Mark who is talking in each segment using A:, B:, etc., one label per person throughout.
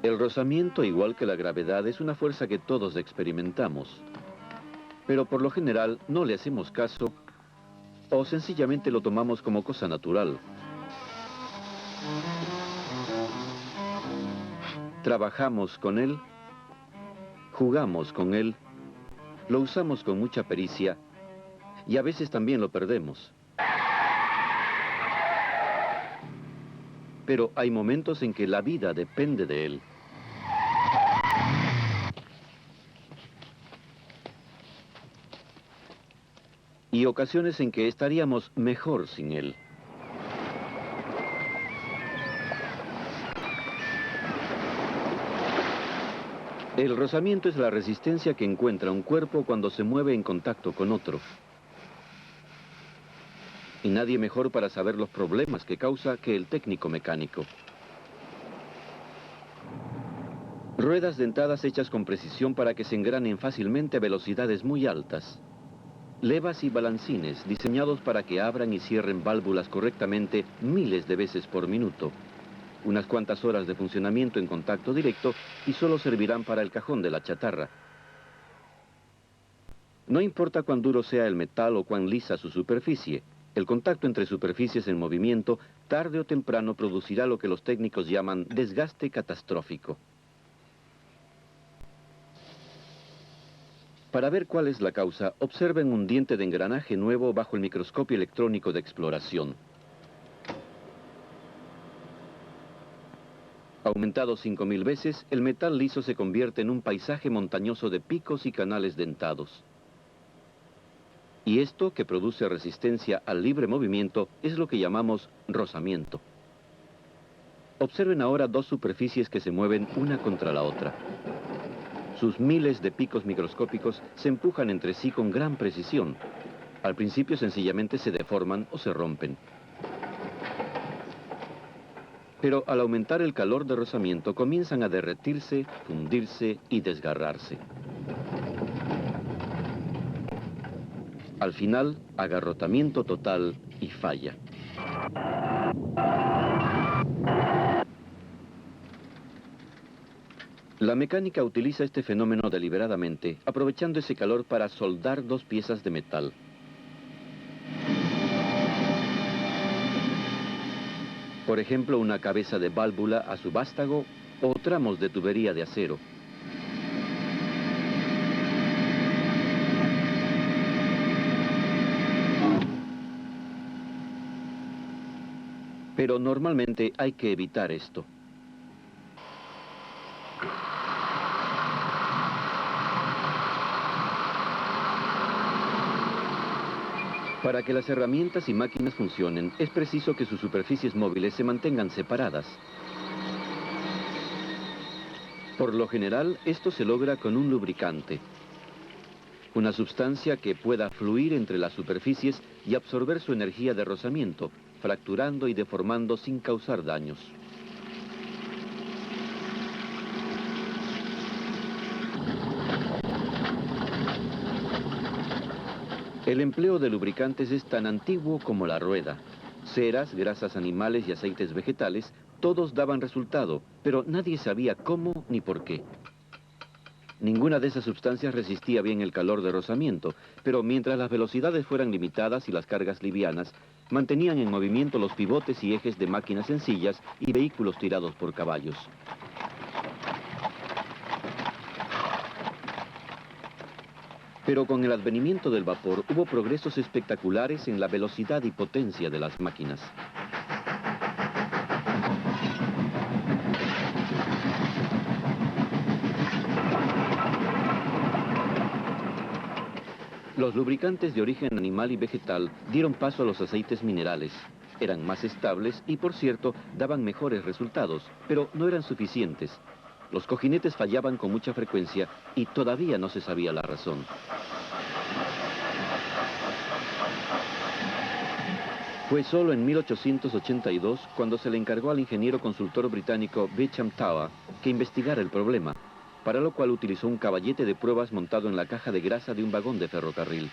A: El rozamiento, igual que la gravedad, es una fuerza que todos experimentamos, pero por lo general no le hacemos caso o sencillamente lo tomamos como cosa natural. Trabajamos con él, jugamos con él, lo usamos con mucha pericia y a veces también lo perdemos. Pero hay momentos en que la vida depende de él. Y ocasiones en que estaríamos mejor sin él. El rozamiento es la resistencia que encuentra un cuerpo cuando se mueve en contacto con otro. Y nadie mejor para saber los problemas que causa que el técnico mecánico. Ruedas dentadas hechas con precisión para que se engranen fácilmente a velocidades muy altas. Levas y balancines diseñados para que abran y cierren válvulas correctamente miles de veces por minuto. Unas cuantas horas de funcionamiento en contacto directo y solo servirán para el cajón de la chatarra. No importa cuán duro sea el metal o cuán lisa su superficie, el contacto entre superficies en movimiento tarde o temprano producirá lo que los técnicos llaman desgaste catastrófico. Para ver cuál es la causa, observen un diente de engranaje nuevo bajo el microscopio electrónico de exploración. Aumentado 5000 veces, el metal liso se convierte en un paisaje montañoso de picos y canales dentados. Y esto, que produce resistencia al libre movimiento, es lo que llamamos rozamiento. Observen ahora dos superficies que se mueven una contra la otra. Sus miles de picos microscópicos se empujan entre sí con gran precisión. Al principio sencillamente se deforman o se rompen. Pero al aumentar el calor de rozamiento comienzan a derretirse, fundirse y desgarrarse. Al final, agarrotamiento total y falla. La mecánica utiliza este fenómeno deliberadamente, aprovechando ese calor para soldar dos piezas de metal. Por ejemplo, una cabeza de válvula a su vástago o tramos de tubería de acero. Pero normalmente hay que evitar esto. Para que las herramientas y máquinas funcionen, es preciso que sus superficies móviles se mantengan separadas. Por lo general, esto se logra con un lubricante. Una sustancia que pueda fluir entre las superficies y absorber su energía de rozamiento, fracturando y deformando sin causar daños. El empleo de lubricantes es tan antiguo como la rueda. Ceras, grasas animales y aceites vegetales, todos daban resultado, pero nadie sabía cómo ni por qué. Ninguna de esas sustancias resistía bien el calor de rozamiento, pero mientras las velocidades fueran limitadas y las cargas livianas, mantenían en movimiento los pivotes y ejes de máquinas sencillas y vehículos tirados por caballos. Pero con el advenimiento del vapor hubo progresos espectaculares en la velocidad y potencia de las máquinas. Los lubricantes de origen animal y vegetal dieron paso a los aceites minerales. Eran más estables y, por cierto, daban mejores resultados, pero no eran suficientes. Los cojinetes fallaban con mucha frecuencia y todavía no se sabía la razón. Fue solo en 1882 cuando se le encargó al ingeniero consultor británico Beauchamp Tower que investigara el problema, para lo cual utilizó un caballete de pruebas montado en la caja de grasa de un vagón de ferrocarril.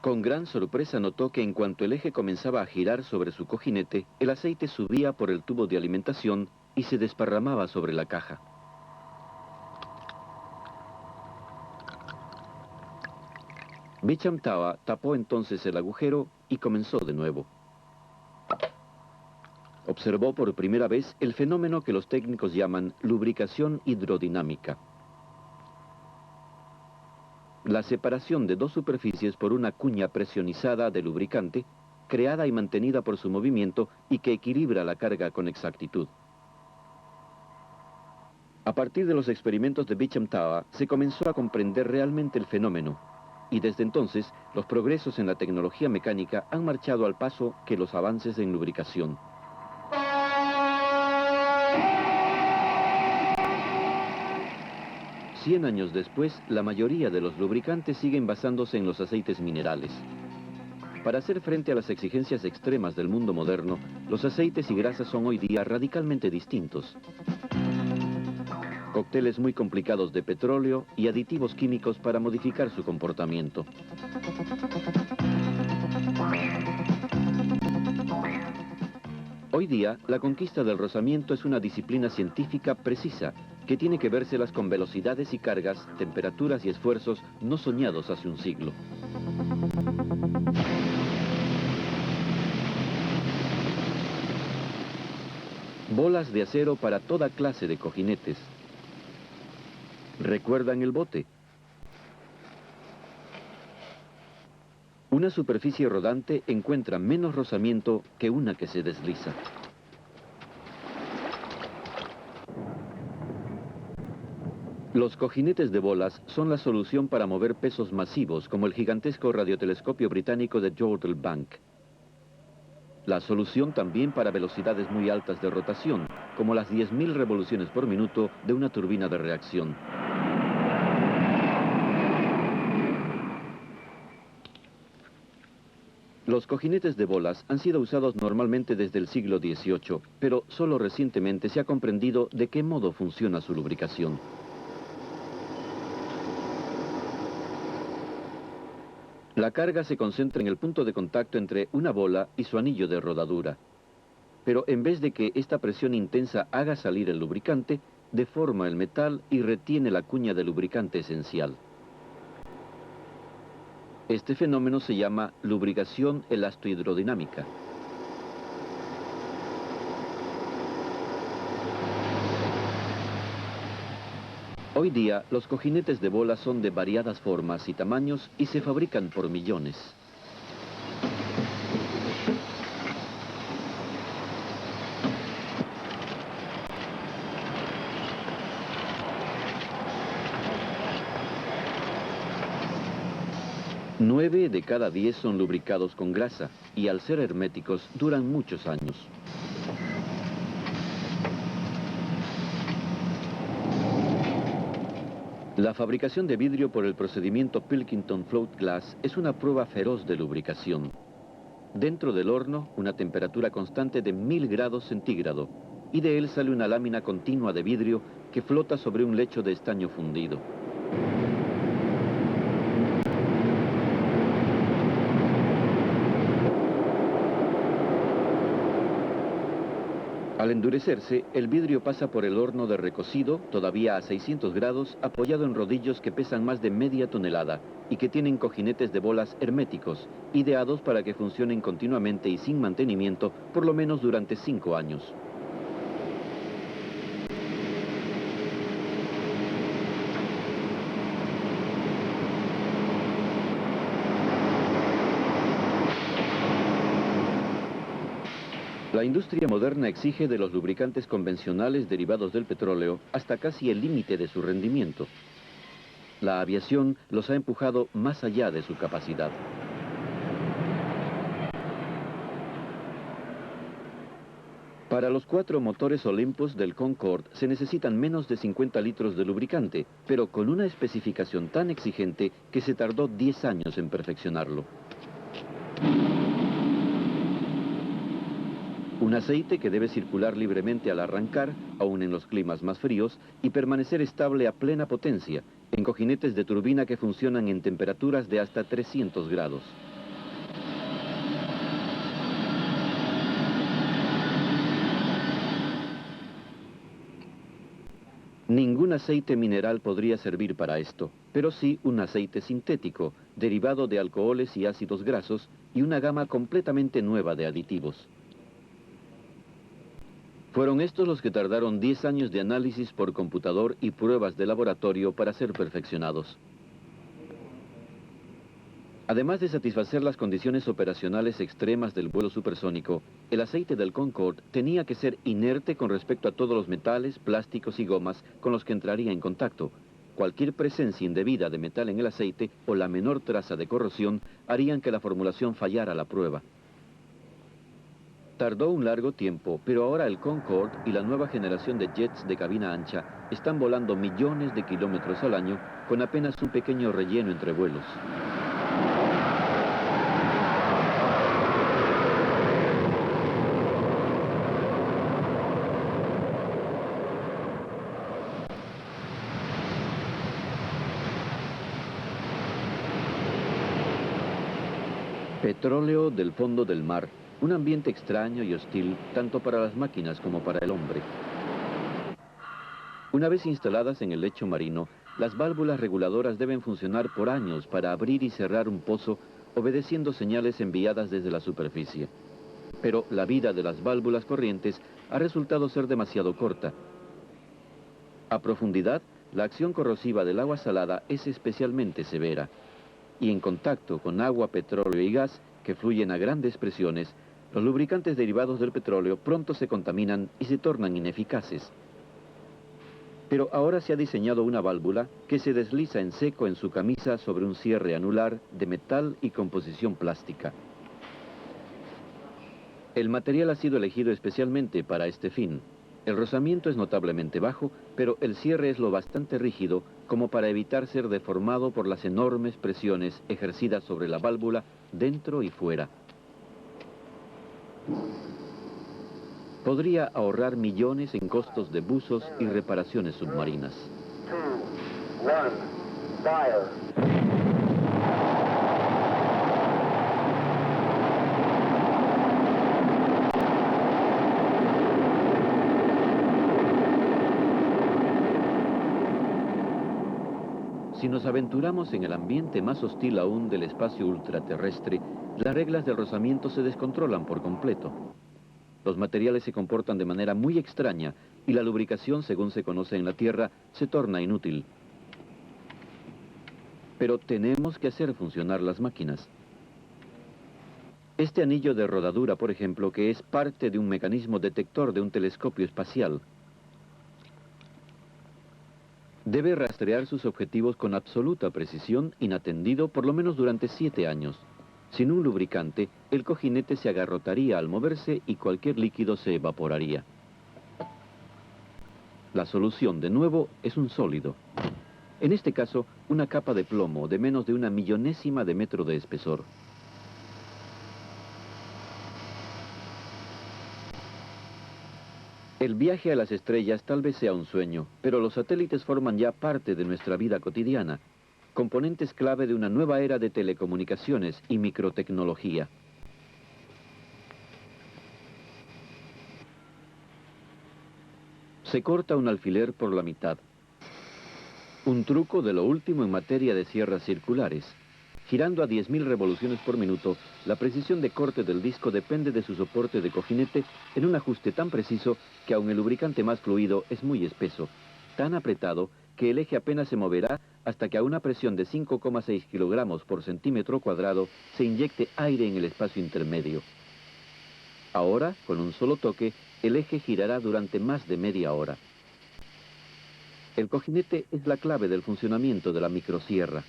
A: Con gran sorpresa notó que en cuanto el eje comenzaba a girar sobre su cojinete, el aceite subía por el tubo de alimentación y se desparramaba sobre la caja. Beecham Tower tapó entonces el agujero y comenzó de nuevo. Observó por primera vez el fenómeno que los técnicos llaman lubricación hidrodinámica. La separación de dos superficies por una cuña presionizada de lubricante, creada y mantenida por su movimiento y que equilibra la carga con exactitud. A partir de los experimentos de Beecham Tower, se comenzó a comprender realmente el fenómeno, y desde entonces los progresos en la tecnología mecánica han marchado al paso que los avances en lubricación. Cien años después, la mayoría de los lubricantes siguen basándose en los aceites minerales. Para hacer frente a las exigencias extremas del mundo moderno, los aceites y grasas son hoy día radicalmente distintos. Cócteles muy complicados de petróleo y aditivos químicos para modificar su comportamiento. Hoy día, la conquista del rozamiento es una disciplina científica precisa que tiene que vérselas con velocidades y cargas, temperaturas y esfuerzos no soñados hace un siglo. Bolas de acero para toda clase de cojinetes. ¿Recuerdan el bote? Una superficie rodante encuentra menos rozamiento que una que se desliza. Los cojinetes de bolas son la solución para mover pesos masivos, como el gigantesco radiotelescopio británico de Jodrell Bank. La solución también para velocidades muy altas de rotación, como las 10.000 revoluciones por minuto de una turbina de reacción. Los cojinetes de bolas han sido usados normalmente desde el siglo XVIII, pero solo recientemente se ha comprendido de qué modo funciona su lubricación. La carga se concentra en el punto de contacto entre una bola y su anillo de rodadura. Pero en vez de que esta presión intensa haga salir el lubricante, deforma el metal y retiene la cuña de lubricante esencial. Este fenómeno se llama lubricación elastohidrodinámica. Hoy día, los cojinetes de bola son de variadas formas y tamaños y se fabrican por millones. Nueve de cada 10 son lubricados con grasa y al ser herméticos duran muchos años. La fabricación de vidrio por el procedimiento Pilkington Float Glass es una prueba feroz de lubricación. Dentro del horno, una temperatura constante de 1000 grados centígrados, y de él sale una lámina continua de vidrio que flota sobre un lecho de estaño fundido. Al endurecerse, el vidrio pasa por el horno de recocido, todavía a 600 grados, apoyado en rodillos que pesan más de media tonelada y que tienen cojinetes de bolas herméticos, ideados para que funcionen continuamente y sin mantenimiento, por lo menos durante 5 años. La industria moderna exige de los lubricantes convencionales derivados del petróleo hasta casi el límite de su rendimiento. La aviación los ha empujado más allá de su capacidad. Para los 4 motores Olympus del Concorde se necesitan menos de 50 litros de lubricante, pero con una especificación tan exigente que se tardó 10 años en perfeccionarlo. Un aceite que debe circular libremente al arrancar, aún en los climas más fríos, y permanecer estable a plena potencia, en cojinetes de turbina que funcionan en temperaturas de hasta 300 grados. Ningún aceite mineral podría servir para esto, pero sí un aceite sintético, derivado de alcoholes y ácidos grasos, y una gama completamente nueva de aditivos. Fueron estos los que tardaron 10 años de análisis por computador y pruebas de laboratorio para ser perfeccionados. Además de satisfacer las condiciones operacionales extremas del vuelo supersónico, el aceite del Concorde tenía que ser inerte con respecto a todos los metales, plásticos y gomas con los que entraría en contacto. Cualquier presencia indebida de metal en el aceite o la menor traza de corrosión harían que la formulación fallara a la prueba. Tardó un largo tiempo, pero ahora el Concorde y la nueva generación de jets de cabina ancha están volando millones de kilómetros al año con apenas un pequeño relleno entre vuelos. Petróleo del fondo del mar, un ambiente extraño y hostil tanto para las máquinas como para el hombre. Una vez instaladas en el lecho marino, las válvulas reguladoras deben funcionar por años para abrir y cerrar un pozo obedeciendo señales enviadas desde la superficie. Pero la vida de las válvulas corrientes ha resultado ser demasiado corta. A profundidad, la acción corrosiva del agua salada es especialmente severa. Y en contacto con agua, petróleo y gas, que fluyen a grandes presiones, los lubricantes derivados del petróleo pronto se contaminan y se tornan ineficaces. Pero ahora se ha diseñado una válvula que se desliza en seco en su camisa sobre un cierre anular de metal y composición plástica. El material ha sido elegido especialmente para este fin. El rozamiento es notablemente bajo, pero el cierre es lo bastante rígido como para evitar ser deformado por las enormes presiones ejercidas sobre la válvula dentro y fuera. Podría ahorrar millones en costos de buzos y reparaciones submarinas.
B: 2, 1, fire.
A: Si nos aventuramos en el ambiente más hostil aún del espacio ultraterrestre, las reglas del rozamiento se descontrolan por completo. Los materiales se comportan de manera muy extraña y la lubricación, según se conoce en la Tierra, se torna inútil. Pero tenemos que hacer funcionar las máquinas. Este anillo de rodadura, por ejemplo, que es parte de un mecanismo detector de un telescopio espacial, debe rastrear sus objetivos con absoluta precisión, inatendido por lo menos durante 7 años. Sin un lubricante, el cojinete se agarrotaría al moverse y cualquier líquido se evaporaría. La solución, de nuevo, es un sólido. En este caso, una capa de plomo de menos de 1/1000ª de metro de espesor. El viaje a las estrellas tal vez sea un sueño, pero los satélites forman ya parte de nuestra vida cotidiana, componentes clave de una nueva era de telecomunicaciones y microtecnología. Se corta un alfiler por la mitad. Un truco de lo último en materia de sierras circulares. Girando a 10.000 revoluciones por minuto, la precisión de corte del disco depende de su soporte de cojinete en un ajuste tan preciso que aun el lubricante más fluido es muy espeso, tan apretado que el eje apenas se moverá hasta que a una presión de 5,6 kilogramos por centímetro cuadrado se inyecte aire en el espacio intermedio. Ahora, con un solo toque, el eje girará durante más de media hora. El cojinete es la clave del funcionamiento de la microsierra.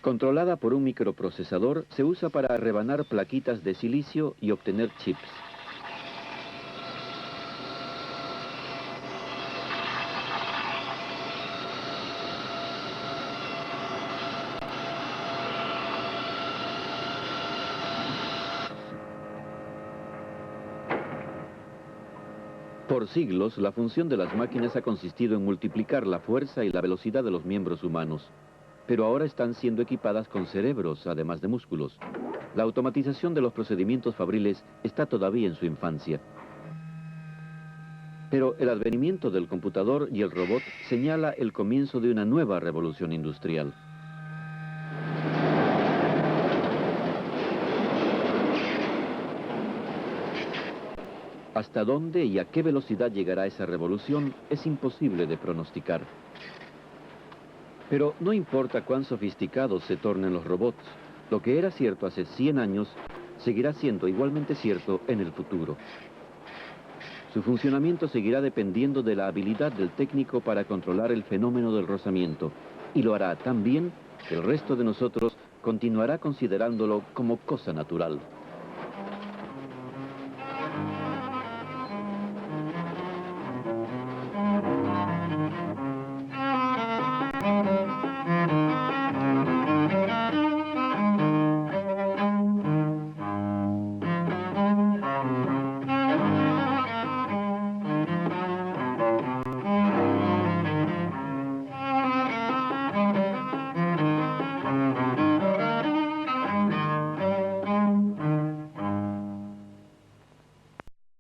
A: Controlada por un microprocesador, se usa para rebanar plaquitas de silicio y obtener chips. Por siglos, la función de las máquinas ha consistido en multiplicar la fuerza y la velocidad de los miembros humanos. Pero ahora están siendo equipadas con cerebros, además de músculos. La automatización de los procedimientos fabriles está todavía en su infancia. Pero el advenimiento del computador y el robot señala el comienzo de una nueva revolución industrial. Hasta dónde y a qué velocidad llegará esa revolución es imposible de pronosticar. Pero no importa cuán sofisticados se tornen los robots, lo que era cierto hace 100 años seguirá siendo igualmente cierto en el futuro. Su funcionamiento seguirá dependiendo de la habilidad del técnico para controlar el fenómeno del rozamiento, y lo hará tan bien que el resto de nosotros continuará considerándolo como cosa natural.